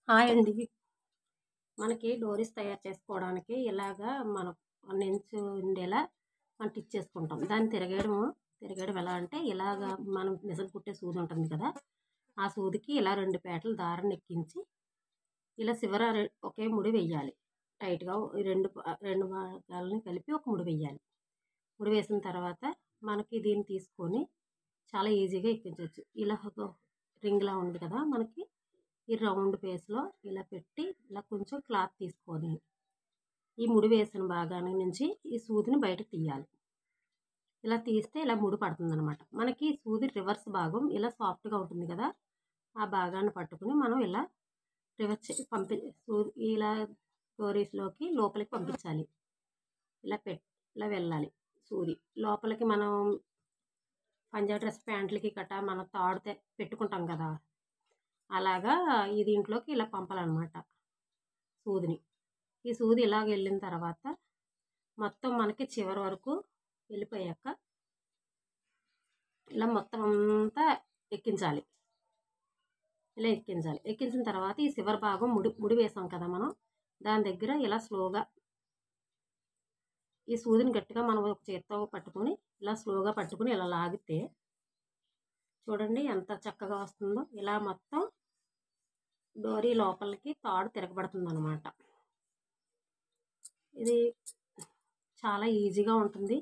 Hi అండి. మనకి డోరీస్ తయారు చేసుకోవడానికి ఇలాగా మనం నించు ఉండేలా మనం టిచ్ చేసుకుంటాం. దాన్ని తిరగేయడం ఎలా అంటే ఇలాగా మనం మిషన్ కుట్టే సూది ఉంటుంది కదా! ఆ సూదికి ఇలా 2 పేటలు దారాన్ని ఎక్కించి ఇలా చివర ఒకే ముడి వెయ్యాలి. టైట్‌గా ఈ 2 భాగాలని కలిపి ఒక ముడి వెయ్యాలి. ముడి వేసిన తర్వాత మనకి దీన్ని తీసుకొని చాలా ఈజీగా ఎక్కించొచ్చు. ఇలా ఒక రింగ్‌లా ఉంది కదా! మనకి ఈ రౌండ్ ఫేస్‌లో ఇలా పెట్టి ఇలా కొంచెం క్లాత్ తీసుకొని ఈ ముడి వేసిన భాగాన్ని నుంచి ఈ సూదిని బయటకు తీయాలి. ఇలా తీస్తే ఇలా ముడి పడుతుందనమాట. మనకి సూది రివర్స్ భాగం ఇలా సాఫ్ట్‌గా ఉంటుంది కదా! ఆ భాగాన్ని పట్టుకొని మనం ఇలా రివర్స్ సూది ఇలా డోరీస్‌లోకి లోపలికి పంపించాలి. ఇలా వెళ్ళాలి సూది. లోపలికి మనం పంజాబీ డ్రెస్ ప్యాంట్లకి మనం తాడు పెట్టుకుంటాం కదా! అలాగా ఈ దీంట్లోకి ఇలా పంపాలన్నమాట సూదిని. ఈ సూది ఇలాగ వెళ్ళిన తర్వాత మొత్తం మనకి చివరి వరకు వెళ్ళిపోయాక ఇలా మొత్తం అంతా ఎక్కించాలి. ఇలా ఎక్కించాలి. ఎక్కించిన తర్వాత ఈ చివరి భాగం ముడి వేసాం కదా మనం, దాని దగ్గర ఇలా స్లోగా ఈ సూదిని గట్టిగా మనం ఒక చేత్తో పట్టుకొని ఇలా స్లోగా పట్టుకొని ఇలా లాగితే చూడండి ఎంత చక్కగా వస్తుందో. ఇలా మొత్తం డోరీ లోపలికి తాడు తిరగబడుతుందనమాట. ఇది చాలా ఈజీగా ఉంటుంది.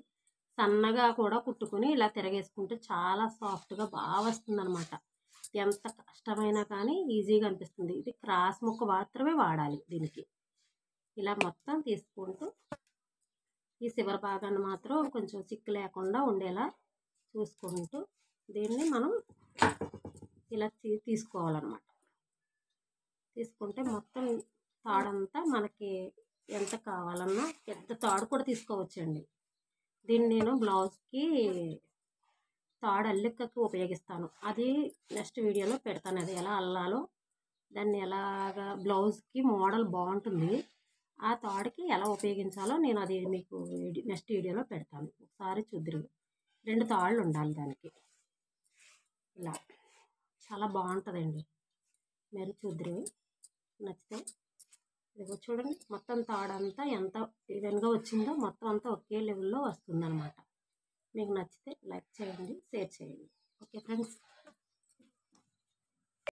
సన్నగా కూడా కుట్టుకుని ఇలా తిరగేసుకుంటే చాలా సాఫ్ట్‌గా బాగా వస్తుందనమాట. ఎంత కష్టమైనా కానీ ఈజీగా అనిపిస్తుంది. ఇది క్రాస్ ముక్క మాత్రమే వాడాలి దీనికి. ఇలా మొత్తం తీసుకుంటూ ఈ చివరి భాగాన్ని మాత్రం కొంచెం చిక్కు లేకుండా ఉండేలా చూసుకుంటూ దీన్ని మనం ఇలా తీసుకోవాలన్నమాట. తీసుకుంటే మొత్తం తాడంతా మనకి ఎంత కావాలన్నా పెద్ద తాడు కూడా తీసుకోవచ్చండి. దీన్ని నేను బ్లౌజ్కి తాడు అల్లికకి ఉపయోగిస్తాను. అది నెక్స్ట్ వీడియోలో పెడతాను. అది ఎలా అల్లాలో దాన్ని ఎలాగా బ్లౌజ్కి మోడల్ బాగుంటుంది. ఆ తాడుకి ఎలా ఉపయోగించాలో నేను అది మీకు నెక్స్ట్ వీడియోలో పెడతాను. ఒకసారి చూద్దురు. 2 తాళ్ళు ఉండాలి దానికి. ఇలా చాలా బాగుంటుందండి. మీరు చూద్దురు. నచ్చితే ఇదిగో చూడండి మొత్తం తాడంతా ఎంత ఈవెన్‌గా వచ్చిందో మొత్తం అంతా ఒకే లెవెల్‌లో వస్తుందన్నమాట. మీకు నచ్చితే లైక్ చేయండి, షేర్ చేయండి. Okay friends.